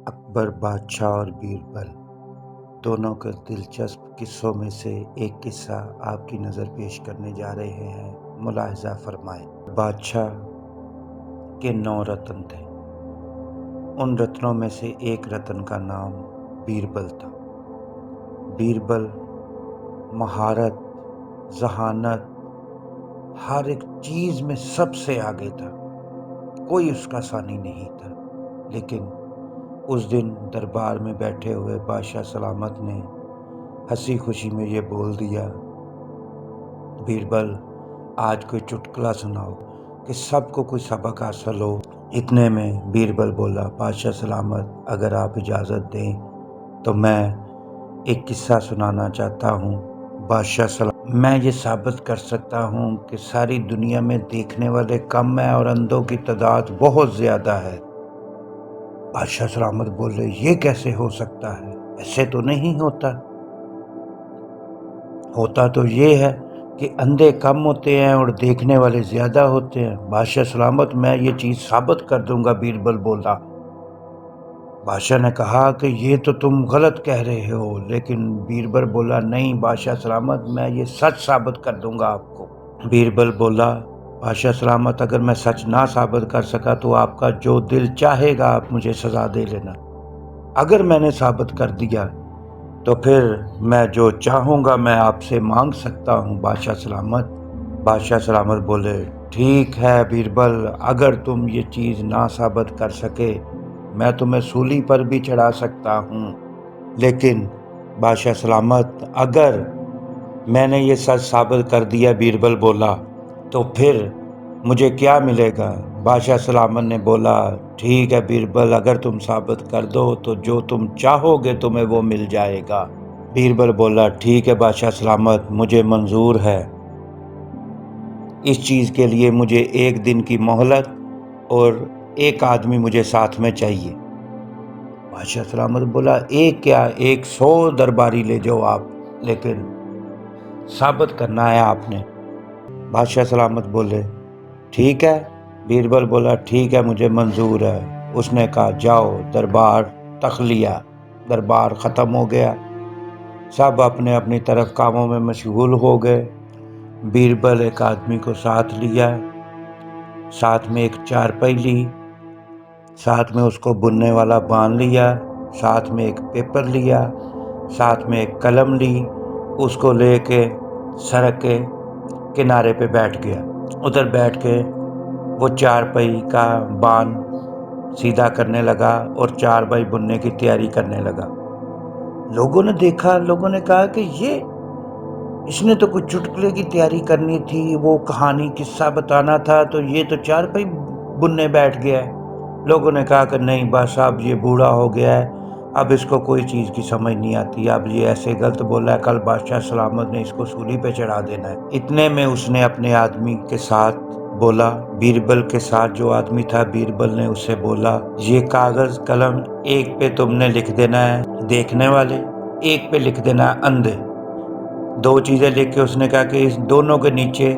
अकबर बादशाह और बीरबल दोनों के दिलचस्प किस्सों में से एक किस्सा आपकी नज़र पेश करने जा रहे हैं। मुलाहिज़ा फरमाएं। बादशाह के 9 रत्न थे। उन रत्नों में से एक रत्न का नाम बीरबल था। बीरबल महारत, जहानत, हर एक चीज़ में सबसे आगे था। कोई उसका सानी नहीं था। लेकिन उस दिन दरबार में बैठे हुए बादशाह सलामत ने हंसी खुशी में ये बोल दिया, बीरबल आज कोई चुटकुला सुनाओ कि सबको कोई सबक हासिल हो। इतने में बीरबल बोला, बादशाह सलामत अगर आप इजाज़त दें तो मैं एक किस्सा सुनाना चाहता हूँ। बादशाह सलामत, मैं ये साबित कर सकता हूँ कि सारी दुनिया में देखने वाले कम हैं और अंधों की तादाद बहुत ज़्यादा है। बादशाह सलामत बोले, ये कैसे हो सकता है? ऐसे तो नहीं होता। होता तो ये है कि अंधे कम होते हैं और देखने वाले ज़्यादा होते हैं। बादशाह सलामत, मैं ये चीज़ साबित कर दूंगा, बीरबल बोला। बादशाह ने कहा कि ये तो तुम गलत कह रहे हो। लेकिन बीरबल बोला, नहीं बादशाह सलामत, मैं ये सच साबित कर दूंगा आपको। बीरबल बोला, बादशाह सलामत अगर मैं सच ना साबित कर सका तो आपका जो दिल चाहेगा आप मुझे सज़ा दे लेना। अगर मैंने साबित कर दिया तो फिर मैं जो चाहूँगा मैं आपसे मांग सकता हूँ। बादशाह सलामत बोले, ठीक है बीरबल, अगर तुम ये चीज़ ना साबित कर सके मैं तुम्हें सूली पर भी चढ़ा सकता हूँ। लेकिन बादशाह सलामत अगर मैंने ये सच साबित कर दिया, बीरबल बोला, तो फिर मुझे क्या मिलेगा? बादशाह सलामत ने बोला, ठीक है बीरबल, अगर तुम साबित कर दो तो जो तुम चाहोगे तुम्हें वो मिल जाएगा। बीरबल बोला, ठीक है बादशाह सलामत, मुझे मंजूर है। इस चीज़ के लिए मुझे 1 दिन की मोहलत और एक आदमी मुझे साथ में चाहिए। बादशाह सलामत बोला, एक क्या 100 दरबारी ले जाओ आप, लेकिन साबित करना है आपने। बादशाह सलामत बोले, ठीक है। बीरबल बोला, ठीक है, मुझे मंजूर है। उसने कहा, जाओ दरबार तख लिया। दरबार ख़त्म हो गया। सब अपने अपनी तरफ कामों में मशगूल हो गए। बीरबल एक आदमी को साथ लिया, साथ में एक चारपाई ली, साथ में उसको बुनने वाला बांध लिया, साथ में एक पेपर लिया, साथ में एक कलम ली। उसको लेके सड़क के किनारे पे बैठ गया। उधर बैठ के वो चारपाई का बांध सीधा करने लगा और चारपाई बुनने की तैयारी करने लगा। लोगों ने देखा, लोगों ने कहा कि ये इसने तो कुछ चुटकुले की तैयारी करनी थी, वो कहानी किस्सा बताना था, तो ये तो चारपाई बुनने बैठ गया है। लोगों ने कहा कि नहीं बस अब ये बूढ़ा हो गया है, अब इसको कोई चीज़ की समझ नहीं आती, अब ये ऐसे गलत बोला है, कल बादशाह सलामत ने इसको सूली पे चढ़ा देना है। इतने में उसने अपने आदमी के साथ बोला, बीरबल के साथ जो आदमी था, बीरबल ने उससे बोला, ये कागज़ कलम एक पे तुमने लिख देना है देखने वाले, एक पे लिख देना है अंधे। 2 चीज़ें लिख के उसने कहा कि इस दोनों के नीचे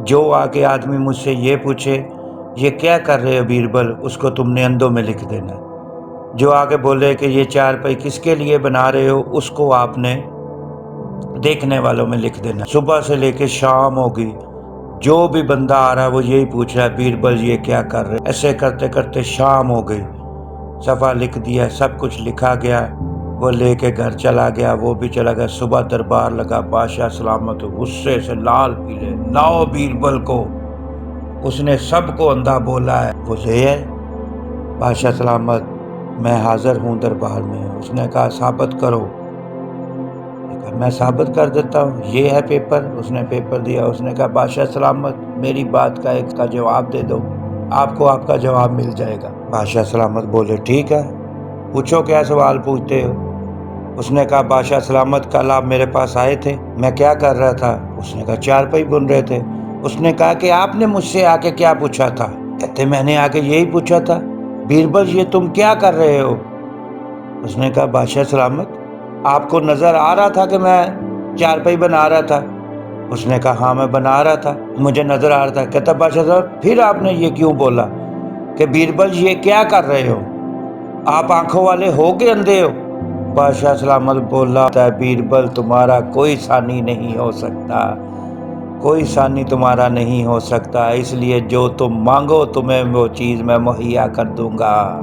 जो आके आदमी मुझसे ये पूछे ये क्या कर रहे हो बीरबल, उसको तुमने अंधों में लिख देना। जो आके बोले कि ये चारपाई किसके लिए बना रहे हो, उसको आपने देखने वालों में लिख देना। सुबह से लेके शाम होगी, जो भी बंदा आ रहा है वो यही पूछ रहा है, बीरबल ये क्या कर रहे। ऐसे करते करते शाम हो गई। सफ़ा लिख दिया, सब कुछ लिखा गया। वो लेके घर चला गया, वो भी चला गया। सुबह दरबार लगा। बादशाह सलामत गुस्से से लाल पीले, लाओ बीरबल को, उसने सबको अंधा बोला है। वो ले आए। बादशाह सलामत, मैं हाजिर हूँ दरबार में। उसने कहा, साबित करो। मैं साबित कर देता हूँ, ये है पेपर। उसने पेपर दिया। उसने कहा, बादशाह सलामत मेरी बात का एक का जवाब दे दो, आपको आपका जवाब मिल जाएगा। बादशाह सलामत बोले, ठीक है, पूछो क्या सवाल पूछते हो। उसने कहा, बादशाह सलामत कल आप मेरे पास आए थे, मैं क्या कर रहा था? उसने कहा, चारपाई बुन रहे थे। उसने कहा कि आपने मुझसे आके क्या पूछा था? कहते, मैंने आके यही पूछा था, बीरबल ये तुम क्या कर रहे हो? उसने कहा, बादशाह सलामत आपको नज़र आ रहा था कि मैं चारपाई बना रहा था? उसने कहा, हाँ मैं बना रहा था, मुझे नज़र आ रहा था। कहता, बादशाह साहब फिर आपने ये क्यों बोला कि बीरबल ये क्या कर रहे हो? آپ آنکھوں والے ہو کہ اندھے ہو؟ بادشاہ سلامت بولا، بیربل تمہارا کوئی ثانی نہیں ہو سکتا، کوئی ثانی تمہارا نہیں ہو سکتا، اس لیے جو تم مانگو تمہیں وہ چیز میں مہیا کر دوں گا۔